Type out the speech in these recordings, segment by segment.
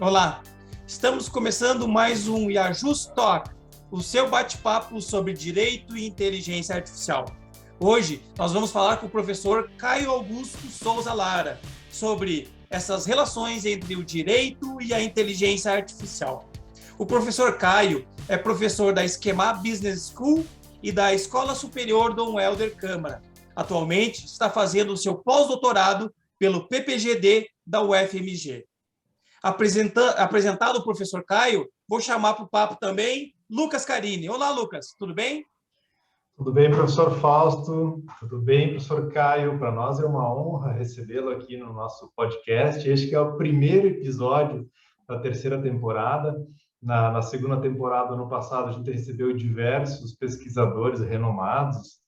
Olá, estamos começando mais um Yajus Talk, o seu bate-papo sobre direito e inteligência artificial. Hoje nós vamos falar com o professor Caio Augusto Souza Lara sobre essas relações entre o direito e a inteligência artificial. O professor Caio é professor da Esquema Business School e da Escola Superior Dom Helder Câmara. Atualmente está fazendo o seu pós-doutorado pelo PPGD da UFMG. Apresentado o professor Caio, vou chamar para o papo também Lucas Carini. Olá, Lucas, tudo bem? Tudo bem, professor Fausto? Tudo bem, professor Caio? Para nós é uma honra recebê-lo aqui no nosso podcast. Este que é o primeiro episódio da terceira temporada. Na segunda temporada, ano passado, a gente recebeu diversos pesquisadores renomados,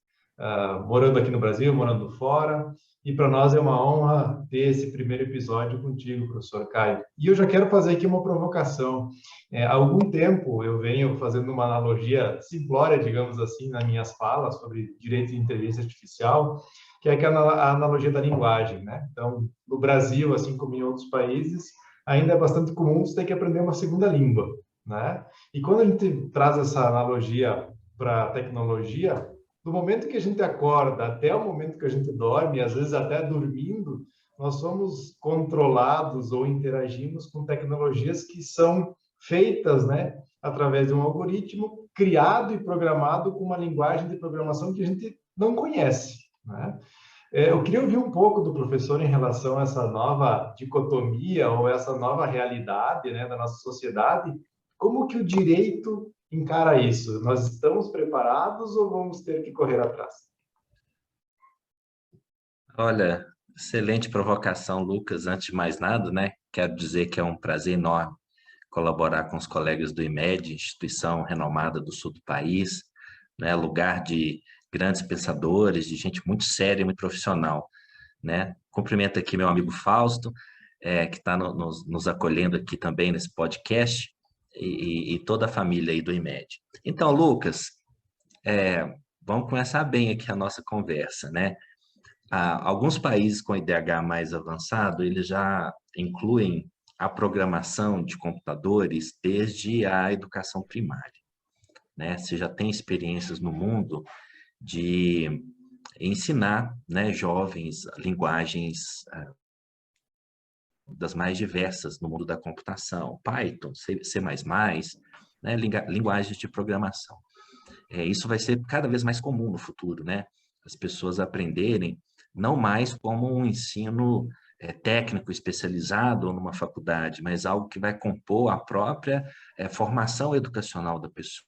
morando aqui no Brasil, morando fora. E para nós é uma honra ter esse primeiro episódio contigo, professor Caio. E eu já quero fazer aqui uma provocação. Há algum tempo eu venho fazendo uma analogia simplória, digamos assim, nas minhas falas sobre direito e inteligência artificial, que é a analogia da linguagem, né? Então, no Brasil, assim como em outros países, ainda é bastante comum você ter que aprender uma segunda língua, né? E quando a gente traz essa analogia para a tecnologia, do momento que a gente acorda até o momento que a gente dorme, às vezes até dormindo, nós somos controlados ou interagimos com tecnologias que são feitas, né, através de um algoritmo criado e programado com uma linguagem de programação que a gente não conhece, né? Eu queria ouvir um pouco do professor em relação a essa nova dicotomia ou essa nova realidade, né, da nossa sociedade. Como que o direito encara isso? Nós estamos preparados ou vamos ter que correr atrás? Olha, excelente provocação, Lucas. Antes de mais nada, né, quero dizer que é um prazer enorme colaborar com os colegas do IMED, instituição renomada do sul do país, né, lugar de grandes pensadores, de gente muito séria e muito profissional, né? Cumprimento aqui meu amigo Fausto, que está nos acolhendo aqui também nesse podcast, e toda a família aí do IMED. Então, Lucas, vamos começar bem aqui a nossa conversa, né? Alguns países com IDH mais avançado, eles já incluem a programação de computadores desde a educação primária, né? Você já tem experiências no mundo de ensinar, né, jovens linguagens das mais diversas no mundo da computação, Python, C++, né, linguagens de programação. Isso vai ser cada vez mais comum no futuro, né? As pessoas aprenderem não mais como um ensino técnico especializado ou numa faculdade, mas algo que vai compor a própria formação educacional da pessoa,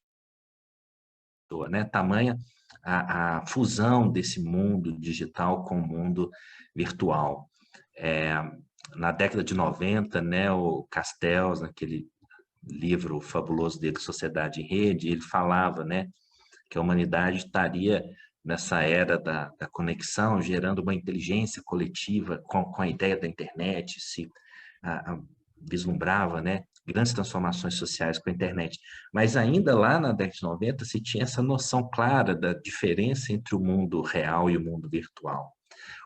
né? Tamanha a fusão desse mundo digital com o mundo virtual. Na década de 90, né, o Castells, naquele livro fabuloso dele, Sociedade em Rede, ele falava, né, que a humanidade estaria nessa era da conexão, gerando uma inteligência coletiva com a ideia da internet, se vislumbrava, né, grandes transformações sociais com a internet. Mas ainda lá na década de 90 se tinha essa noção clara da diferença entre o mundo real e o mundo virtual.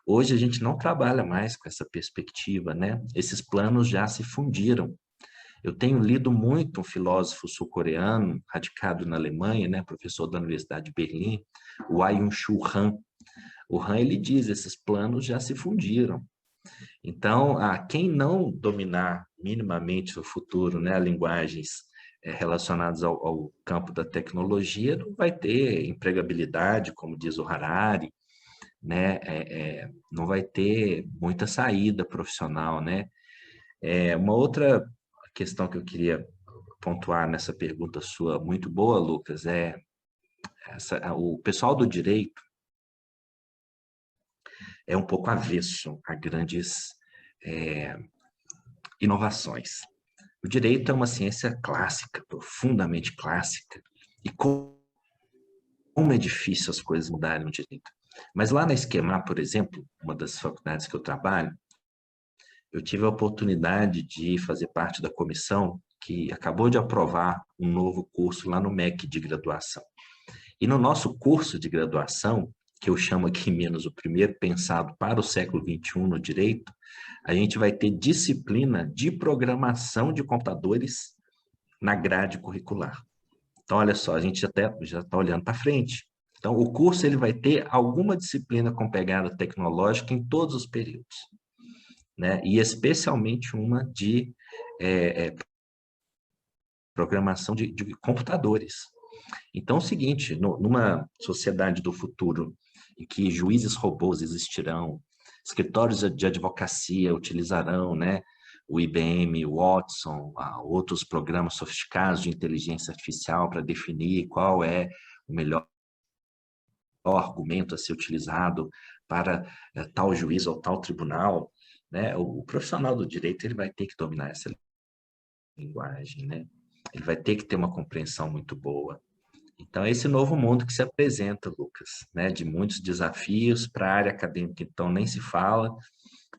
Hoje a gente não trabalha mais com essa perspectiva, né? Esses planos já se fundiram. Eu tenho lido muito um filósofo sul-coreano, radicado na Alemanha, né, professor da Universidade de Berlim, o Byung-Chul Han. O Han, ele diz, esses planos já se fundiram. Então, quem não dominar minimamente o futuro, né, linguagens relacionadas ao campo da tecnologia, não vai ter empregabilidade, como diz o Harari, né, não vai ter muita saída profissional, né? Uma outra questão que eu queria pontuar nessa pergunta sua, muito boa, Lucas, o pessoal do direito é um pouco avesso a grandes inovações. O direito é uma ciência clássica, profundamente clássica, e como é difícil as coisas mudarem no direito. Mas lá na Esquema, por exemplo, uma das faculdades que eu trabalho, eu tive a oportunidade de fazer parte da comissão que acabou de aprovar um novo curso lá no MEC de graduação. E no nosso curso de graduação, que eu chamo aqui menos o primeiro, pensado para o século XXI no direito, a gente vai ter disciplina de programação de computadores na grade curricular. Então, olha só, a gente já está olhando para frente. Então, o curso ele vai ter alguma disciplina com pegada tecnológica em todos os períodos, né? E especialmente uma de programação de computadores. Então, é o seguinte, numa sociedade do futuro em que juízes robôs existirão, escritórios de advocacia utilizarão, né, o IBM, o Watson, outros programas sofisticados de inteligência artificial para definir qual é o melhor argumento a ser utilizado para tal juiz ou tal tribunal, né, o profissional do direito ele vai ter que dominar essa linguagem, né? Ele vai ter que ter uma compreensão muito boa. Então, é esse novo mundo que se apresenta, Lucas, né, de muitos desafios para a área acadêmica, então nem se fala,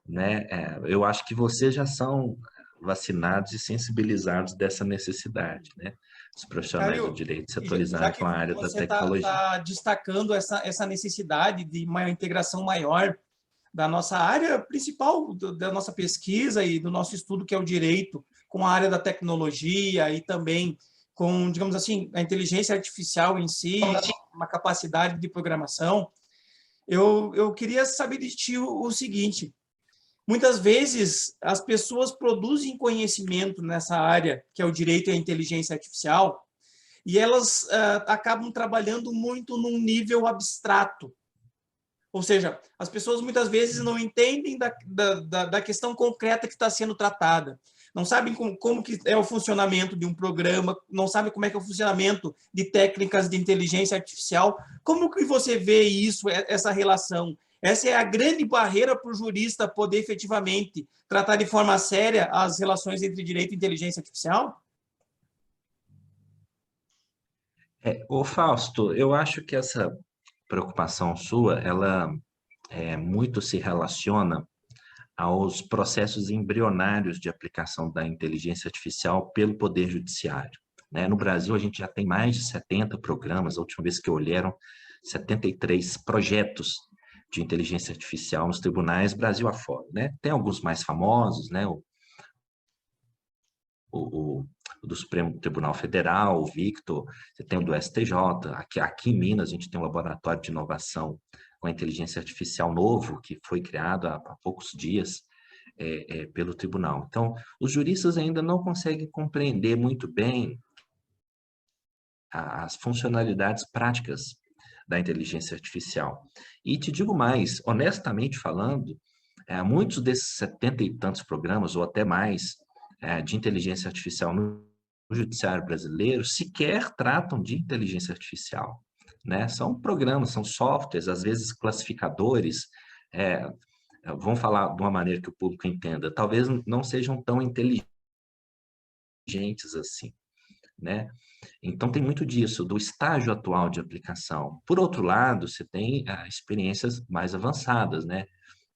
né? Eu acho que vocês já são vacinados e sensibilizados dessa necessidade, né? Os profissionais do Caio, direito se já atualizarem que com a área da você está tecnologia. destacando essa necessidade de uma integração maior da nossa área principal, da nossa pesquisa e do nosso estudo, que é o direito, com a área da tecnologia e também com, digamos assim, a inteligência artificial em si, uma capacidade de programação, eu queria saber de ti o seguinte: muitas vezes as pessoas produzem conhecimento nessa área, que é o direito e a inteligência artificial, e elas acabam trabalhando muito num nível abstrato. Ou seja, as pessoas muitas vezes não entendem da questão concreta que está sendo tratada. Não sabem como que é o funcionamento de um programa, não sabem como é que é o funcionamento de técnicas de inteligência artificial. Como que você vê isso, essa relação? Essa é a grande barreira para o jurista poder efetivamente tratar de forma séria as relações entre direito e inteligência artificial? Ô Fausto, eu acho que essa preocupação sua, ela muito se relaciona aos processos embrionários de aplicação da inteligência artificial pelo Poder Judiciário, né? No Brasil, a gente já tem mais de 70 programas, a última vez que eu olhei eram 73 projetos de inteligência artificial nos tribunais Brasil afora, né? Tem alguns mais famosos, né? O do Supremo Tribunal Federal, o Victor, você tem o do STJ, aqui em Minas a gente tem um laboratório de inovação com a inteligência artificial novo, que foi criado há poucos dias pelo tribunal. Então, os juristas ainda não conseguem compreender muito bem as funcionalidades práticas da inteligência artificial. E te digo mais, honestamente falando, muitos desses 70 e tantos programas, ou até mais, de inteligência artificial no judiciário brasileiro sequer tratam de inteligência artificial, né? São programas, são softwares, às vezes classificadores, vamos falar de uma maneira que o público entenda, talvez não sejam tão inteligentes assim, né? Então, tem muito disso, do estágio atual de aplicação. Por outro lado, você tem experiências mais avançadas, né?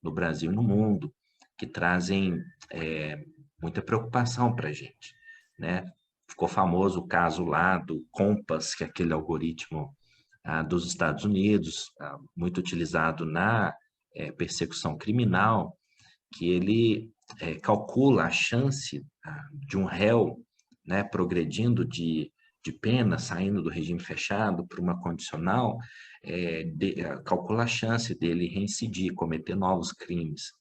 No Brasil e no mundo, que trazem muita preocupação para a gente, né? Ficou famoso o caso lá do Compass, que é aquele algoritmo dos Estados Unidos, muito utilizado na persecução criminal, que ele calcula a chance de um réu, né, progredindo de pena, saindo do regime fechado para uma condicional, calcula a chance dele reincidir, cometer novos crimes.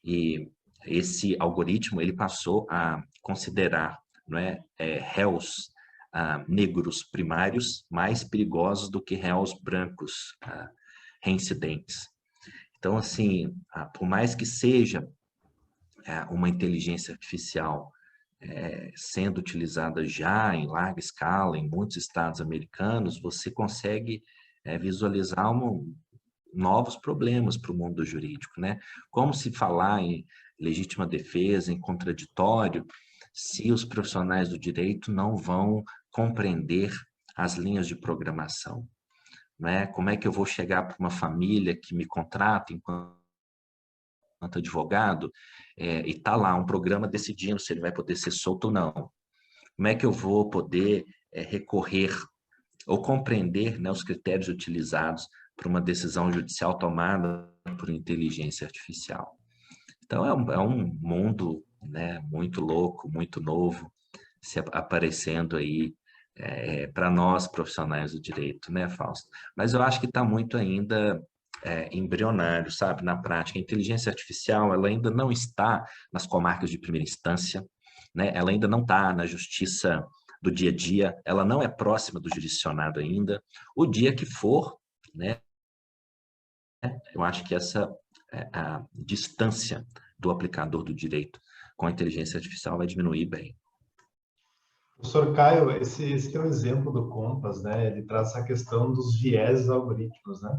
E esse algoritmo ele passou a considerar, não réus negros primários mais perigosos do que réus brancos reincidentes. Então, assim, por mais que seja uma inteligência artificial sendo utilizada já em larga escala em muitos estados americanos, você consegue visualizar novos problemas para o mundo jurídico, né? Como se falar em legítima defesa, em contraditório, se os profissionais do direito não vão compreender as linhas de programação, né? Como é que eu vou chegar para uma família que me contrata enquanto advogado e está lá um programa decidindo se ele vai poder ser solto ou não? Como é que eu vou poder recorrer ou compreender, né, os critérios utilizados para uma decisão judicial tomada por inteligência artificial. Então, é um mundo, né, muito louco, muito novo, aparecendo aí para nós profissionais do direito, né, Fausto? Mas eu acho que está muito ainda embrionário, sabe, na prática. A inteligência artificial, ela ainda não está nas comarcas de primeira instância, né? Ela ainda não está na justiça do dia a dia, ela não é próxima do jurisdicionado ainda. O dia que for, né, eu acho que essa a distância do aplicador do direito com a inteligência artificial vai diminuir bem. Professor Caio, esse teu exemplo do Compass, né, ele traz essa questão dos vieses algorítmicos, né?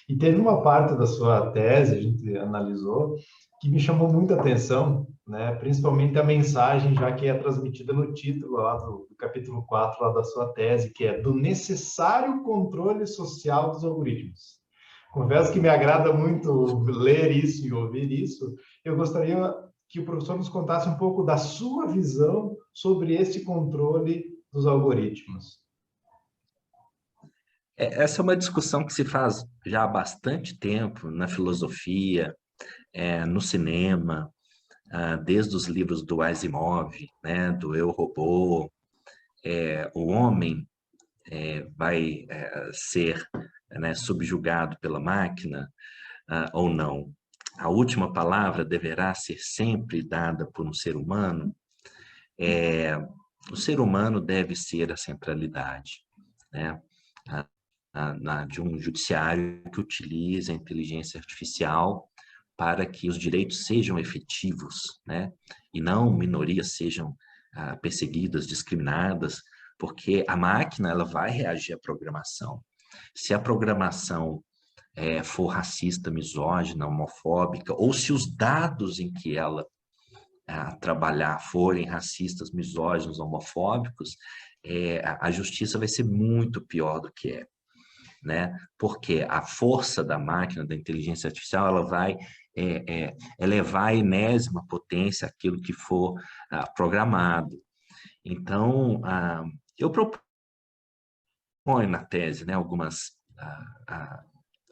E teve uma parte da sua tese, a gente analisou, que me chamou muita atenção, né, principalmente a mensagem já que é transmitida no título lá do capítulo 4 lá da sua tese, que é do necessário controle social dos algoritmos. Confesso que me agrada muito ler isso e ouvir isso. Eu gostaria que o professor nos contasse um pouco da sua visão sobre esse controle dos algoritmos. Essa é uma discussão que se faz já há bastante tempo na filosofia, no cinema, desde os livros do Asimov, né, do Eu, Robô. O homem vai ser, né, subjugado pela máquina ou não. A última palavra deverá ser sempre dada por um ser humano. O ser humano deve ser a centralidade, né, de um judiciário que utilize a inteligência artificial para que os direitos sejam efetivos, né, e não minorias sejam perseguidas, discriminadas, porque a máquina ela vai reagir à programação. Se a programação for racista, misógina, homofóbica, ou se os dados em que ela trabalhar forem racistas, misóginos, homofóbicos, a justiça vai ser muito pior do que é, né? Porque a força da máquina, da inteligência artificial, ela vai elevar à enésima potência aquilo que for programado. Então, eu proponho na tese, né, algumas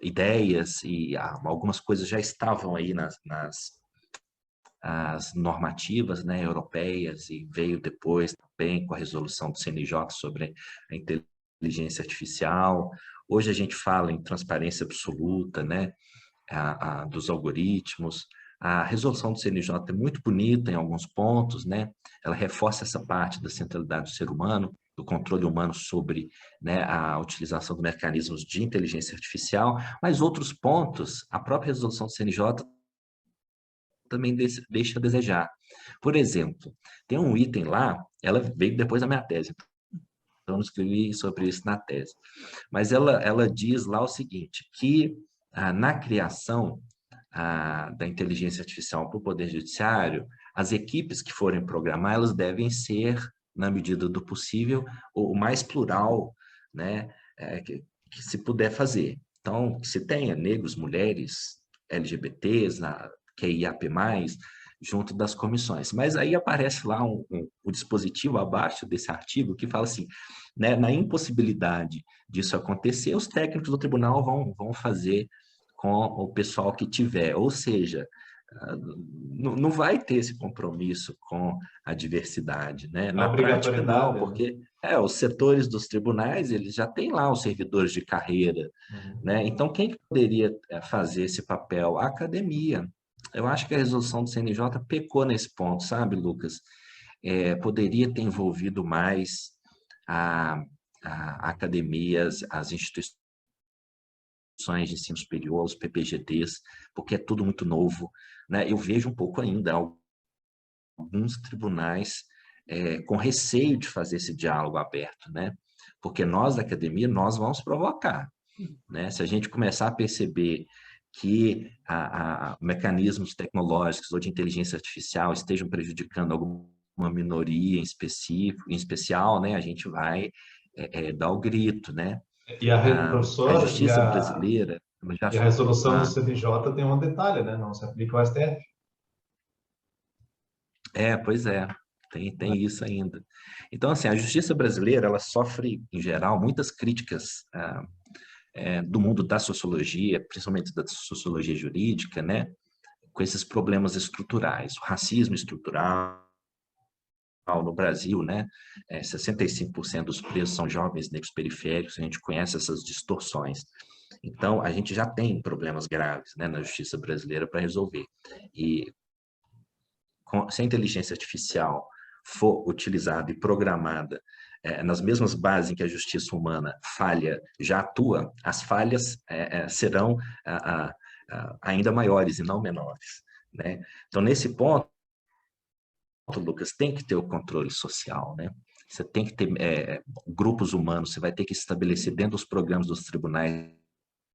ideias e algumas coisas já estavam aí as normativas, né, europeias, e veio depois também com a resolução do CNJ sobre a inteligência artificial. Hoje a gente fala em transparência absoluta, né, dos algoritmos. A resolução do CNJ é muito bonita em alguns pontos, né? Ela reforça essa parte da centralidade do ser humano, do controle humano sobre, né, a utilização de mecanismos de inteligência artificial, mas outros pontos, a própria resolução do CNJ também deixa a desejar. Por exemplo, tem um item lá, ela veio depois da minha tese, então eu não escrevi sobre isso na tese, mas ela diz lá o seguinte, que na criação da inteligência artificial para o Poder Judiciário, as equipes que forem programar, elas devem ser, na medida do possível, o mais plural, né, que se puder fazer. Então, que se tenha negros, mulheres, LGBTs, QIAP+, junto das comissões. Mas aí aparece lá o dispositivo abaixo desse artigo que fala assim, né, na impossibilidade disso acontecer, os técnicos do tribunal vão fazer com o pessoal que tiver, ou seja, não vai ter esse compromisso com a diversidade, né? Na prática não, porque os setores dos tribunais, eles já têm lá os servidores de carreira, né? Então, quem poderia fazer esse papel? A academia. Eu acho que a resolução do CNJ pecou nesse ponto, sabe, Lucas? Poderia ter envolvido mais a academias, as instituições de ensino superior, os PPGDs, porque é tudo muito novo, né? Eu vejo um pouco ainda alguns tribunais com receio de fazer esse diálogo aberto, né? Porque nós da academia, nós vamos provocar, né? Se a gente começar a perceber que mecanismos tecnológicos ou de inteligência artificial estejam prejudicando alguma minoria em especial, né? A gente vai dar o grito, né? E a justiça brasileira... E a resolução do CNJ tem um detalhe, né? Não se aplica ao STF. Pois é. Tem isso ainda. Então, assim, a justiça brasileira, ela sofre, em geral, muitas críticas do mundo da sociologia, principalmente da sociologia jurídica, né? Com esses problemas estruturais, o racismo estrutural no Brasil, né? 65% dos presos são jovens negros periféricos, a gente conhece essas distorções. Então, a gente já tem problemas graves, né, na justiça brasileira para resolver. E se a inteligência artificial for utilizada e programada nas mesmas bases em que a justiça humana falha já atua, as falhas serão ainda maiores e não menores, né? Então, nesse ponto, Lucas, tem que ter o controle social, né? Você tem que ter grupos humanos, você vai ter que estabelecer dentro dos programas dos tribunais,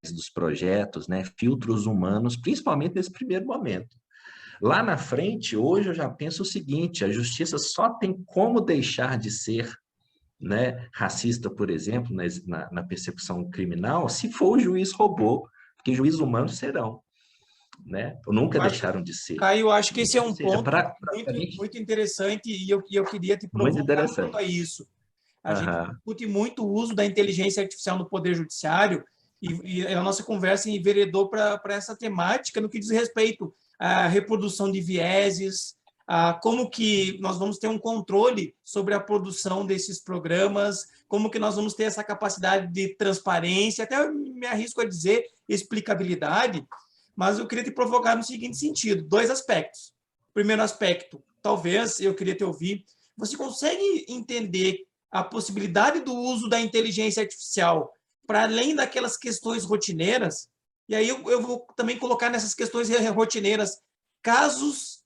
dos projetos, né, filtros humanos, principalmente nesse primeiro momento. Lá na frente, hoje eu já penso o seguinte, a justiça só tem como deixar de ser, né, racista, por exemplo, na persecução criminal, se for o juiz robô, porque juízes humanos serão, né? Ou nunca deixaram de ser. Caio, eu acho que esse é um Ou seja, ponto muito interessante e eu queria te muito provocar interessante. quanto a isso. A gente discute muito o uso da inteligência artificial no Poder Judiciário e a nossa conversa enveredou para essa temática no que diz respeito à reprodução de vieses, a como que nós vamos ter um controle sobre a produção desses programas, como que nós vamos ter essa capacidade de transparência, até me arrisco a dizer explicabilidade, mas eu queria te provocar no seguinte sentido, 2 aspectos. Primeiro aspecto, talvez eu queria te ouvir, você consegue entender a possibilidade do uso da inteligência artificial para além daquelas questões rotineiras? E aí eu vou também colocar nessas questões rotineiras casos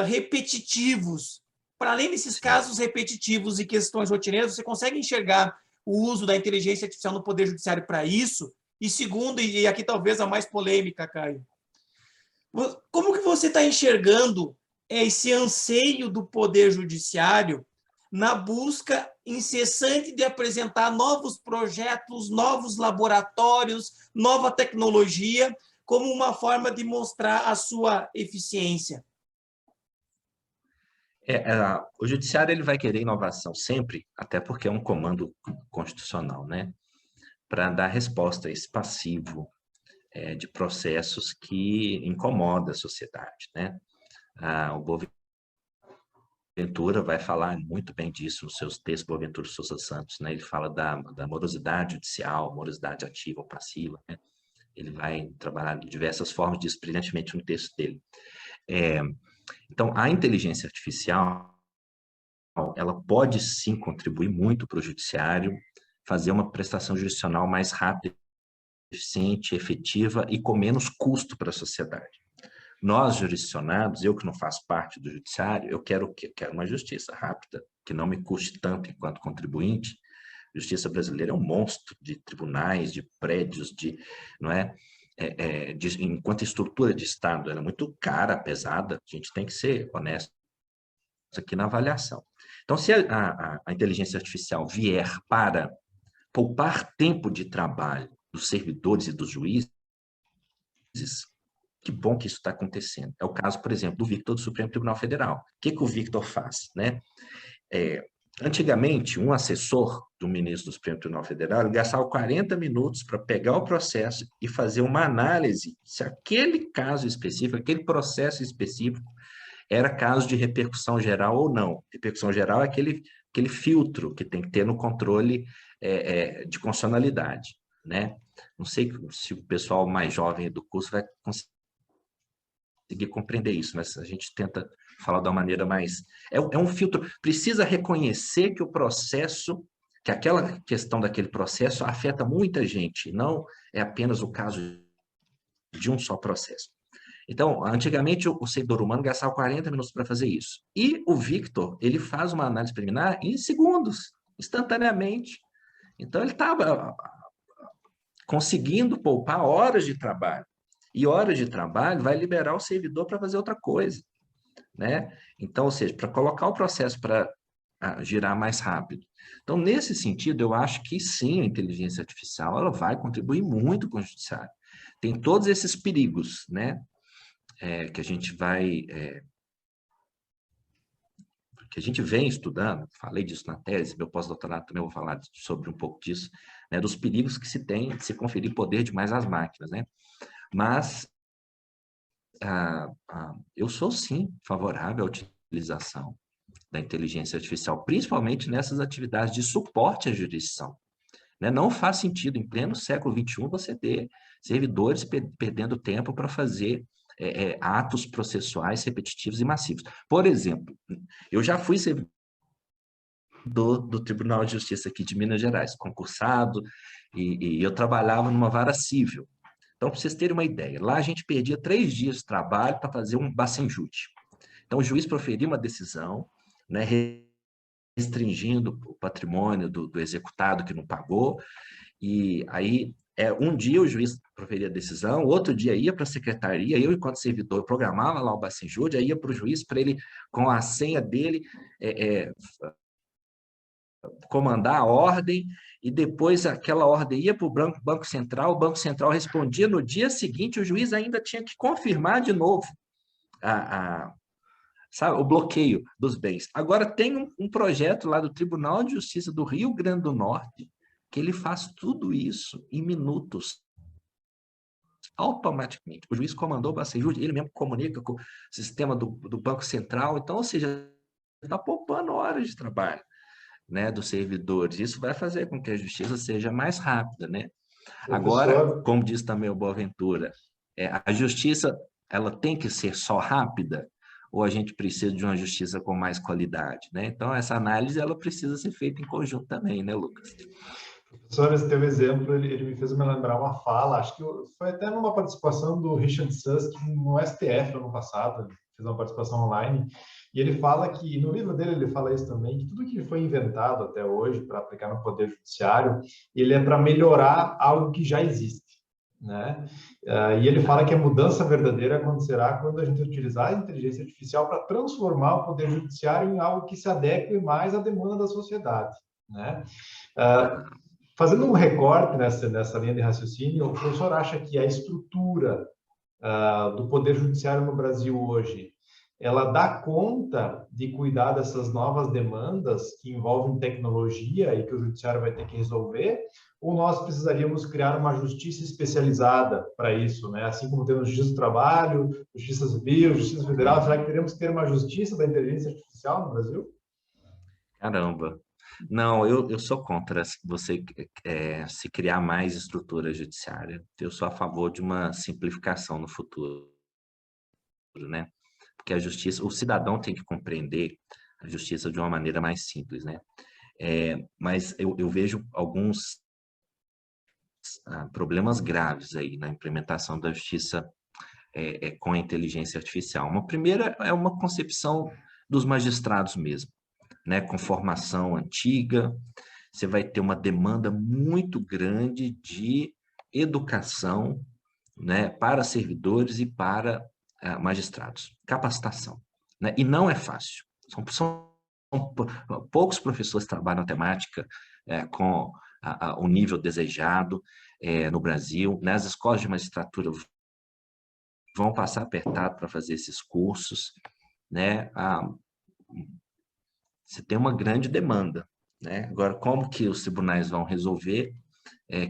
repetitivos. Para além desses casos repetitivos e questões rotineiras, você consegue enxergar o uso da inteligência artificial no Poder Judiciário para isso? E segundo, e aqui talvez a mais polêmica, Caio, como que você está enxergando esse anseio do Poder Judiciário na busca incessante de apresentar novos projetos, novos laboratórios, nova tecnologia, como uma forma de mostrar a sua eficiência? O judiciário ele vai querer inovação sempre, até porque é um comando constitucional, né? Para dar resposta a esse passivo de processos que incomoda a sociedade, né? O Boaventura vai falar muito bem disso nos seus textos, Boaventura Sousa Santos, né? Ele fala da morosidade judicial, morosidade ativa ou passiva, né? Ele vai trabalhar de diversas formas disso brilhantemente no texto dele. Então, a inteligência artificial, ela pode sim contribuir muito para o judiciário, fazer uma prestação jurisdicional mais rápida, eficiente, efetiva e com menos custo para a sociedade. Nós, jurisdicionados, eu que não faço parte do judiciário, eu quero uma justiça rápida, que não me custe tanto enquanto contribuinte. A justiça brasileira é um monstro de tribunais, de prédios, não é? Enquanto estrutura de Estado, ela é muito cara, pesada, a gente tem que ser honesto aqui na avaliação. Então, se a inteligência artificial vier para poupar tempo de trabalho dos servidores e dos juízes, que bom que isso está acontecendo. É o caso, por exemplo, do Victor do Supremo Tribunal Federal. O que o Victor faz, né? Antigamente, um assessor do ministro do Supremo Tribunal Federal ele gastava 40 minutos para pegar o processo e fazer uma análise se aquele caso específico, aquele processo específico, era caso de repercussão geral ou não. Repercussão geral é aquele filtro que tem que ter no controle de constitucionalidade, né? Não sei se o pessoal mais jovem do curso vai conseguir compreender isso, mas a gente tenta falar de uma maneira mais... É um filtro, precisa reconhecer que o processo, que aquela questão daquele processo afeta muita gente, não é apenas o caso de um só processo. Então, antigamente, o servidor humano gastava 40 minutos para fazer isso. E o Victor, ele faz uma análise preliminar em segundos, instantaneamente. Então, ele estava conseguindo poupar horas de trabalho. E horas de trabalho vai liberar o servidor para fazer outra coisa, né? Então, ou seja, para colocar o processo para girar mais rápido. Então, nesse sentido, eu acho que sim, a inteligência artificial ela vai contribuir muito com o judiciário. Tem todos esses perigos, né? Que a gente vai que a gente vem estudando, falei disso na tese, meu pós-doutorado também vou falar sobre um pouco disso, né, dos perigos que se tem de se conferir poder demais às máquinas, né? Mas eu sou, sim, favorável à utilização da inteligência artificial, principalmente nessas atividades de suporte à jurisdição. Né? Não faz sentido, em pleno século XXI, você ter servidores perdendo tempo para fazer atos processuais repetitivos e massivos. Por exemplo, eu já fui servidor do Tribunal de Justiça aqui de Minas Gerais, concursado, e eu trabalhava numa vara civil. Então, para vocês terem uma ideia, lá a gente perdia 3 dias de trabalho para fazer um bacenjute. Então, o juiz proferia uma decisão, né, restringindo o patrimônio do executado que não pagou, e aí um dia o juiz proferia a decisão, outro dia ia para a secretaria, eu, enquanto servidor, programava lá o bacenjute, aí ia para o juiz para ele, com a senha dele, comandar a ordem, e depois aquela ordem ia para o Banco Central, o Banco Central respondia, no dia seguinte o juiz ainda tinha que confirmar de novo sabe, o bloqueio dos bens. Agora tem um projeto lá do Tribunal de Justiça do Rio Grande do Norte que ele faz tudo isso em minutos, automaticamente. O juiz comandou o bacenjute, ele mesmo comunica com o sistema do Banco Central, então, ou seja, está poupando horas de trabalho, né, dos servidores. Isso vai fazer com que a justiça seja mais rápida, né? Agora, como diz também o Boaventura, a justiça ela tem que ser só rápida ou a gente precisa de uma justiça com mais qualidade, né? Então, essa análise ela precisa ser feita em conjunto também, né, Lucas? Professor, esse teu exemplo, ele me fez me lembrar uma fala, acho que foi até numa participação do Richard Susk no STF ano passado, ele fez uma participação online, e ele fala que, no livro dele ele fala isso também, que tudo que foi inventado até hoje para aplicar no Poder Judiciário, ele é para melhorar algo que já existe, né? E ele fala que a mudança verdadeira acontecerá quando a gente utilizar a inteligência artificial para transformar o Poder Judiciário em algo que se adeque mais à demanda da sociedade, né? Fazendo um recorte nessa linha de raciocínio, o professor acha que a estrutura do Poder Judiciário no Brasil hoje, ela dá conta de cuidar dessas novas demandas que envolvem tecnologia e que o Judiciário vai ter que resolver? Ou nós precisaríamos criar uma justiça especializada para isso, né? Assim como temos Justiça do Trabalho, Justiça Civil, Justiça Federal, será que teremos que ter uma justiça da inteligência artificial no Brasil? Caramba! Não, eu sou contra você se criar mais estrutura judiciária. Eu sou a favor de uma simplificação no futuro, né? Porque a justiça, o cidadão tem que compreender a justiça de uma maneira mais simples, né? Mas eu vejo alguns problemas graves aí na implementação da justiça com a inteligência artificial. Uma primeira é uma concepção dos magistrados mesmo, né? Com formação antiga, você vai ter uma demanda muito grande de educação, né, para servidores e para magistrados, capacitação, né? E não é fácil. São poucos professores que trabalham temática com o nível desejado no Brasil, né? As escolas de magistratura vão passar apertado para fazer esses cursos, né? Você tem uma grande demanda, né? Agora, como que os tribunais vão resolver?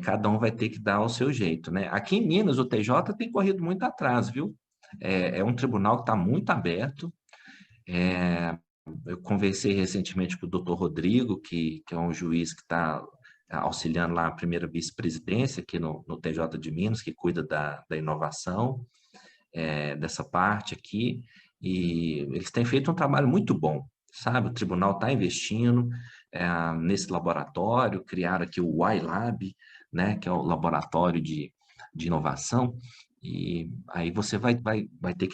Cada um vai ter que dar o seu jeito, né? Aqui em Minas, o TJ tem corrido muito atrás, viu? É um tribunal que está muito aberto. Eu conversei recentemente com o doutor Rodrigo, que é um juiz que está auxiliando lá a primeira vice-presidência aqui no TJ de Minas, que cuida da inovação dessa parte aqui, e eles têm feito um trabalho muito bom, sabe? O tribunal está investindo nesse laboratório, criaram aqui o Y-Lab, né, que é o laboratório de inovação, e aí você vai ter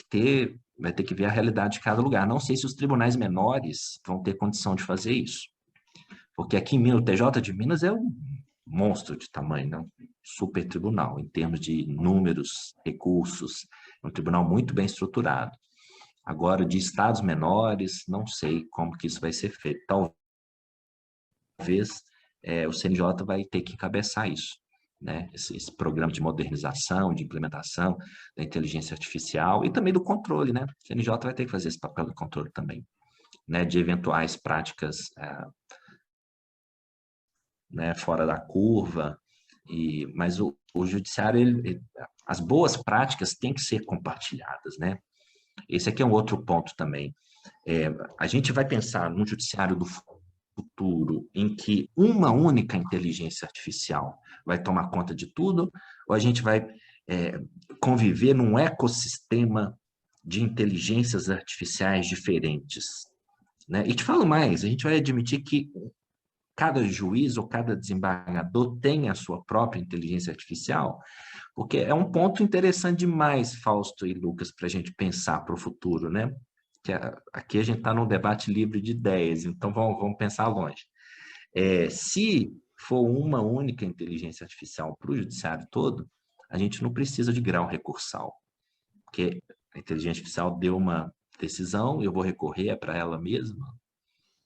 que ver a realidade de cada lugar. Não sei se os tribunais menores vão ter condição de fazer isso, porque aqui em Minas, o TJ de Minas é um monstro de tamanho, né? Super tribunal, em termos de números, recursos, é um tribunal muito bem estruturado. Agora, de estados menores, não sei como que isso vai ser feito. Talvez o CNJ vai ter que encabeçar isso, né? Esse programa de modernização, de implementação da inteligência artificial e também do controle, né? O CNJ vai ter que fazer esse papel de controle também. né, de eventuais práticas né, fora da curva, mas o judiciário, as boas práticas têm que ser compartilhadas, né? Esse aqui é um outro ponto também. A gente vai pensar num judiciário do futuro em que uma única inteligência artificial vai tomar conta de tudo, ou a gente vai conviver num ecossistema de inteligências artificiais diferentes, né? E te falo mais, a gente vai admitir que cada juiz ou cada desembargador tem a sua própria inteligência artificial, porque é um ponto interessante demais, Fausto e Lucas, para a gente pensar para o futuro, né? Que aqui a gente está num debate livre de ideias, então vamos pensar longe. Se for uma única inteligência artificial para o judiciário todo, a gente não precisa de grau recursal, porque a inteligência artificial deu uma decisão, eu vou recorrer para ela mesma,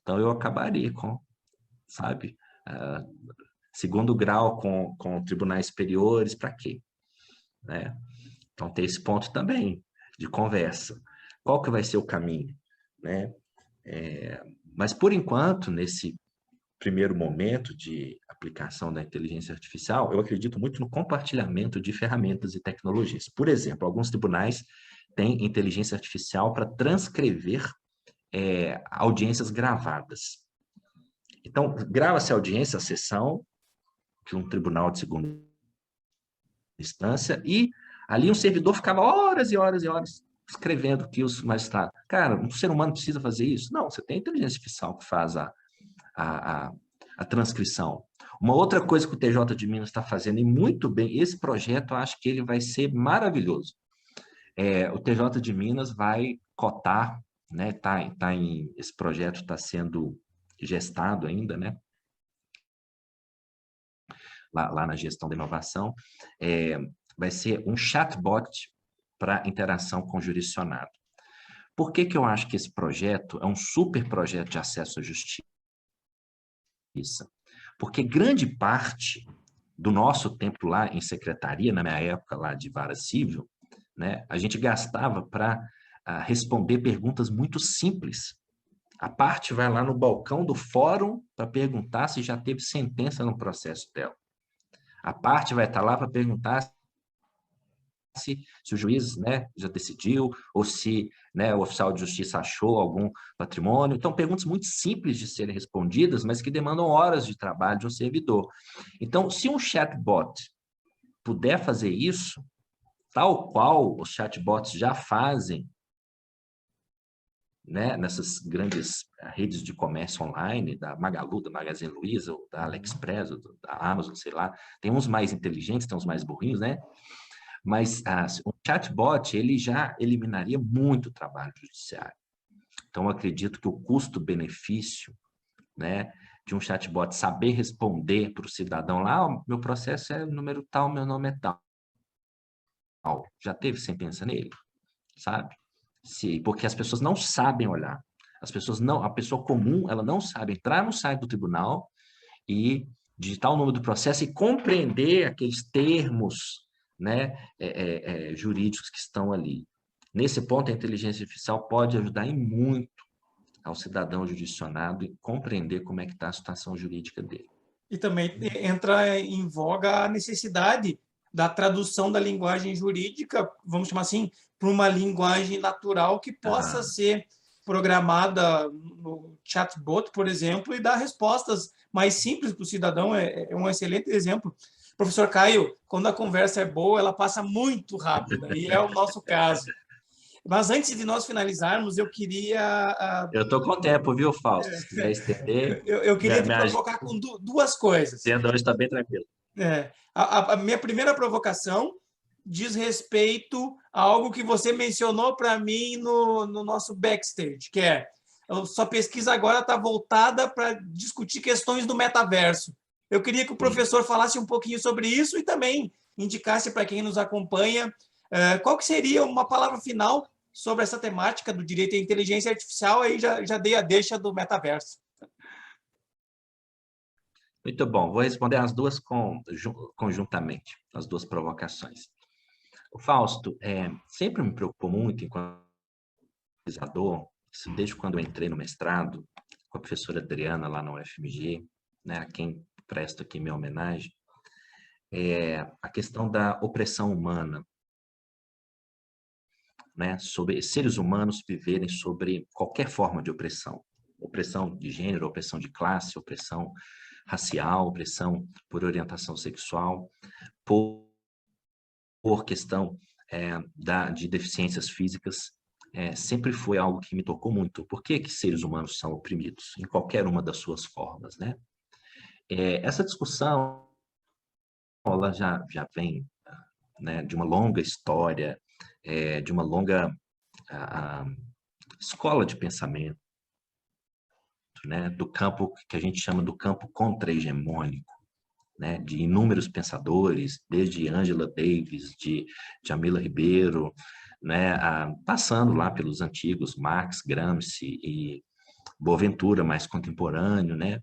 então eu acabaria com, sabe, segundo grau com tribunais superiores, para quê? Né? Então tem esse ponto também de conversa. Qual que vai ser o caminho? Né? Mas, por enquanto, nesse primeiro momento de aplicação da inteligência artificial, eu acredito muito no compartilhamento de ferramentas e tecnologias. Por exemplo, alguns tribunais têm inteligência artificial para transcrever audiências gravadas. Então, grava-se a audiência, a sessão de um tribunal de segunda instância, e ali um servidor ficava horas e horas e horas escrevendo o que os magistrados... Cara, um ser humano precisa fazer isso? Não, você tem inteligência artificial que faz a transcrição. Uma outra coisa que o TJ de Minas está fazendo, e muito bem, esse projeto eu acho que ele vai ser maravilhoso. O TJ de Minas vai cotar, né, esse projeto está sendo gestado ainda, né, lá na gestão da inovação, vai ser um chatbot para interação com o jurisdicionado. Por que eu acho que esse projeto é um super projeto de acesso à justiça? Porque grande parte do nosso tempo lá em secretaria, na minha época lá de vara civil, né, a gente gastava para responder perguntas muito simples. A parte vai lá no balcão do fórum para perguntar se já teve sentença no processo dela. A parte vai estar lá para perguntar se o juiz, né, já decidiu, ou se, né, o oficial de justiça achou algum patrimônio. Então, perguntas muito simples de serem respondidas, mas que demandam horas de trabalho de um servidor. Então, se um chatbot puder fazer isso, tal qual os chatbots já fazem, né, nessas grandes redes de comércio online, da Magalu, da Magazine Luiza, ou da AliExpress, ou da Amazon, sei lá, tem uns mais inteligentes, tem uns mais burrinhos, né? Mas o chatbot, ele já eliminaria muito trabalho judiciário. Então, eu acredito que o custo-benefício, né, de um chatbot saber responder para o cidadão lá, meu processo é número tal, meu nome é tal. Já teve sentença nele? Sabe? Porque as pessoas não sabem olhar. A pessoa comum, ela não sabe entrar no site do tribunal e digitar o número do processo e compreender aqueles termos, né, jurídicos que estão ali. Nesse ponto, a inteligência artificial pode ajudar em muito ao cidadão jurisdicionado e compreender como é que está a situação jurídica dele. E também entra em voga a necessidade da tradução da linguagem jurídica, vamos chamar assim, para uma linguagem natural que possa ser programada no chatbot, por exemplo, e dar respostas mais simples para o cidadão. É um excelente exemplo. Professor Caio, quando a conversa é boa, ela passa muito rápida, e é o nosso caso. Mas antes de nós finalizarmos, eu queria... Eu estou com o tempo, viu, Fausto? Se quiser estender... Eu queria te provocar com duas coisas. A agenda hoje está bem tranquila. A minha primeira provocação diz respeito a algo que você mencionou para mim no nosso backstage, que é a sua pesquisa agora está voltada para discutir questões do metaverso. Eu queria que o professor falasse um pouquinho sobre isso e também indicasse para quem nos acompanha qual que seria uma palavra final sobre essa temática do direito à inteligência artificial. Aí já dei a deixa do metaverso. Muito bom, vou responder as duas conjuntamente, as duas provocações. O Fausto sempre me preocupou muito, enquanto pesquisador, isso desde quando eu entrei no mestrado, com a professora Adriana lá na UFMG, né, a quem presto aqui minha homenagem, a questão da opressão humana, né, sobre seres humanos viverem sobre qualquer forma de opressão. Opressão de gênero, opressão de classe, opressão racial, opressão por orientação sexual, por questão de deficiências físicas, sempre foi algo que me tocou muito. Por que que seres humanos são oprimidos? Em qualquer uma das suas formas, né? Essa discussão, ela já vem, né, de uma longa história, de uma longa escola de pensamento, né, do campo que a gente chama do campo contra-hegemônico, né, de inúmeros pensadores, desde Angela Davis, de Jamila Ribeiro, né, passando lá pelos antigos Marx, Gramsci e Boaventura, mais contemporâneo, né,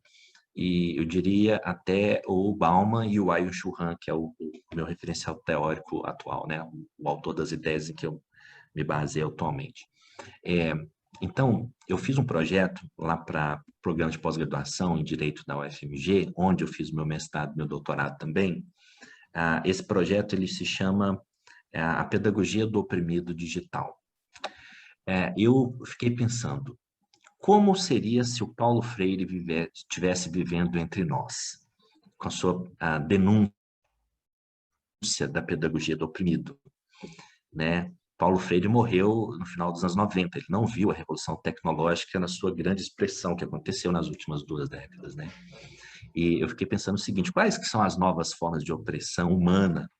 e eu diria até o Bauman e o Byung-Chul Han, que é o meu referencial teórico atual, né, o autor das ideias em que eu me baseio atualmente. Então, eu fiz um projeto lá para o programa de pós-graduação em Direito da UFMG, onde eu fiz meu mestrado, meu doutorado também. Esse projeto ele se chama A Pedagogia do Oprimido Digital. Eu fiquei pensando, como seria se o Paulo Freire estivesse vivendo entre nós, com a sua denúncia da pedagogia do oprimido, né? Paulo Freire morreu no final dos anos 90, ele não viu a revolução tecnológica na sua grande expressão que aconteceu nas últimas 2 décadas, né? E eu fiquei pensando o seguinte, quais que são as novas formas de opressão humana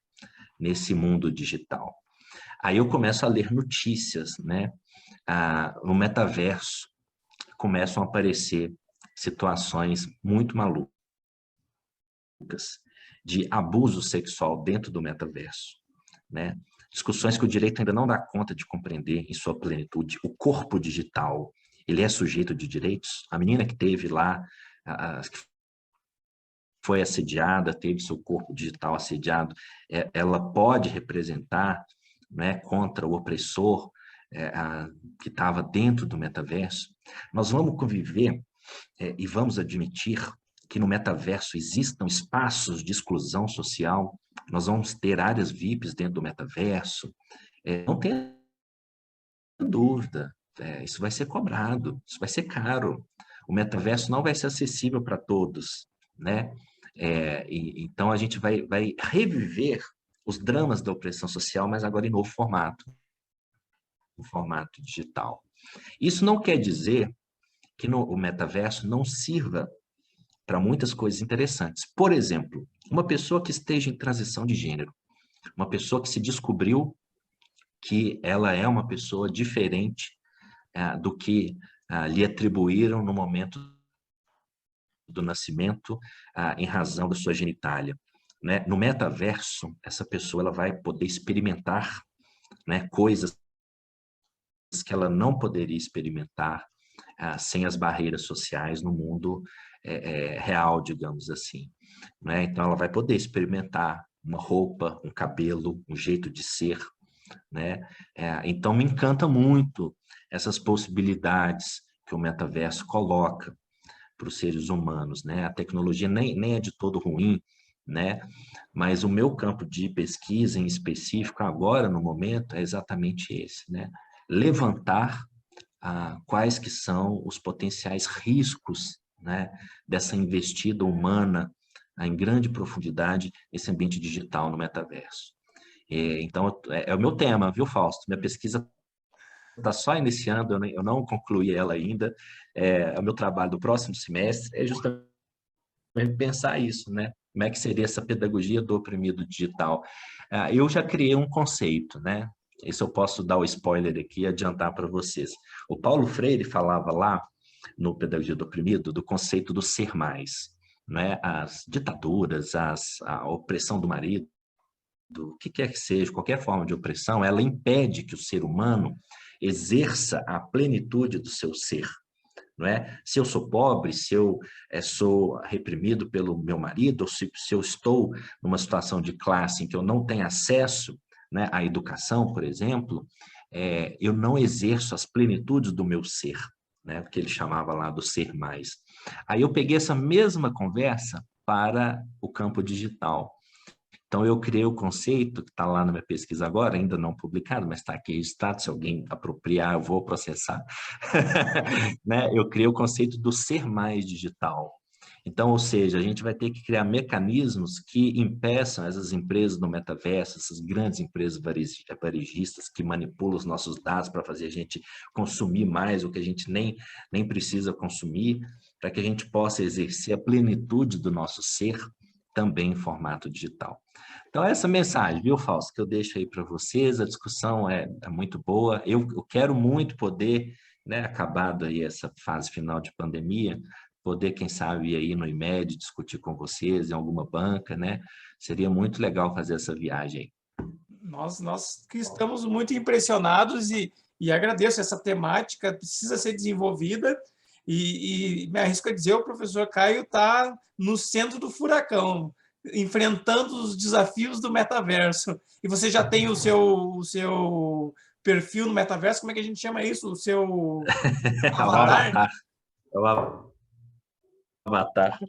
nesse mundo digital? Aí eu começo a ler notícias, né? No metaverso começam a aparecer situações muito malucas de abuso sexual dentro do metaverso, né? Discussões que o direito ainda não dá conta de compreender em sua plenitude. O corpo digital, ele é sujeito de direitos? A menina que teve lá, que foi assediada, teve seu corpo digital assediado, ela pode representar, né, contra o opressor que estava dentro do metaverso? Nós vamos conviver e vamos admitir que no metaverso existam espaços de exclusão social, nós vamos ter áreas VIPs dentro do metaverso, não tem dúvida, isso vai ser cobrado, isso vai ser caro, o metaverso não vai ser acessível para todos, né? Então a gente vai reviver os dramas da opressão social, mas agora em novo formato, no formato digital. Isso não quer dizer que o metaverso não sirva para muitas coisas interessantes. Por exemplo, uma pessoa que esteja em transição de gênero, uma pessoa que se descobriu que ela é uma pessoa diferente do que lhe atribuíram no momento do nascimento em razão da sua genitália, né? No metaverso, essa pessoa ela vai poder experimentar, né, coisas que ela não poderia experimentar sem as barreiras sociais no mundo real, digamos assim, né? Então, ela vai poder experimentar uma roupa, um cabelo, um jeito de ser, né? Então, me encanta muito essas possibilidades que o metaverso coloca para os seres humanos, né? A tecnologia nem é de todo ruim, né? Mas o meu campo de pesquisa em específico agora, no momento, é exatamente esse, né? Levantar quais que são os potenciais riscos, né, dessa investida humana em grande profundidade nesse ambiente digital no metaverso. Então, é o meu tema, viu, Fausto? Minha pesquisa está só iniciando, eu não concluí ela ainda. O meu trabalho do próximo semestre é justamente pensar isso, né? Como é que seria essa pedagogia do oprimido digital? Eu já criei um conceito, né? Isso eu posso dar o spoiler aqui e adiantar para vocês. O Paulo Freire falava lá, no Pedagogia do Oprimido, do conceito do ser mais, né? As ditaduras, a opressão do marido, o que quer que seja, qualquer forma de opressão, ela impede que o ser humano exerça a plenitude do seu ser. Não é? Se eu sou pobre, se eu sou reprimido pelo meu marido, ou se eu estou numa situação de classe em que eu não tenho acesso, né, à educação, por exemplo, eu não exerço as plenitudes do meu ser. né? Que ele chamava lá do ser mais. Aí eu peguei essa mesma conversa para o campo digital. Então, eu criei o conceito, que está lá na minha pesquisa agora, ainda não publicado, mas está aqui registrado, se alguém apropriar, eu vou processar. Né? Eu criei o conceito do ser mais digital. Então, ou seja, a gente vai ter que criar mecanismos que impeçam essas empresas do metaverso, essas grandes empresas varejistas que manipulam os nossos dados para fazer a gente consumir mais o que a gente nem precisa consumir, para que a gente possa exercer a plenitude do nosso ser também em formato digital. Então, essa mensagem, viu, Fausto, que eu deixo aí para vocês, a discussão é muito boa, eu quero muito poder, né, acabado aí essa fase final de pandemia, poder, quem sabe, ir aí no IMED, discutir com vocês em alguma banca, né? Seria muito legal fazer essa viagem aí. Nós que estamos muito impressionados e agradeço essa temática, precisa ser desenvolvida e me arrisco a dizer, o professor Caio está no centro do furacão, enfrentando os desafios do metaverso. E você já tem o seu perfil no metaverso, como é que a gente chama isso? O seu avatar? É o avatar.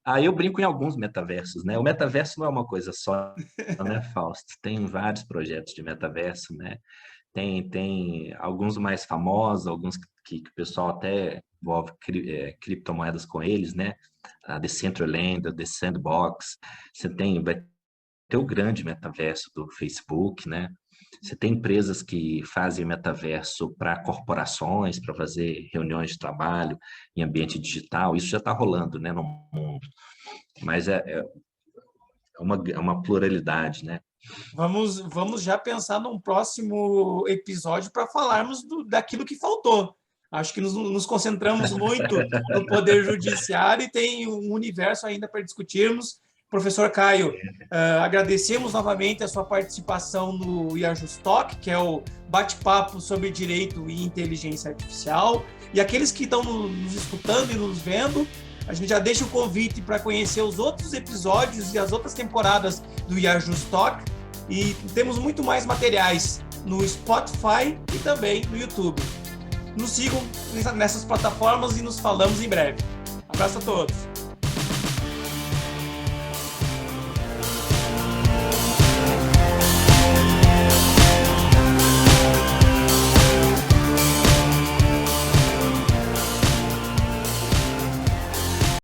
Aí eu brinco em alguns metaversos, né? O metaverso não é uma coisa só, né, Fausto? Tem vários projetos de metaverso, né? Tem alguns mais famosos, alguns que o pessoal até envolve criptomoedas com eles, né? A Decentraland, a The Sandbox. Vai ter o grande metaverso do Facebook, né? Você tem empresas que fazem metaverso para corporações, para fazer reuniões de trabalho em ambiente digital. Isso já está rolando, né, no mundo. Mas é uma pluralidade, né? Vamos já pensar num próximo episódio para falarmos daquilo que faltou. Acho que nos concentramos muito no Poder Judiciário e tem um universo ainda para discutirmos. Professor Caio, agradecemos novamente a sua participação no IAJUSTalk, que é o bate-papo sobre direito e inteligência artificial. E aqueles que estão nos escutando e nos vendo, a gente já deixa o convite para conhecer os outros episódios e as outras temporadas do IAJUSTalk. E temos muito mais materiais no Spotify e também no YouTube. Nos sigam nessas plataformas e nos falamos em breve. Abraço a todos.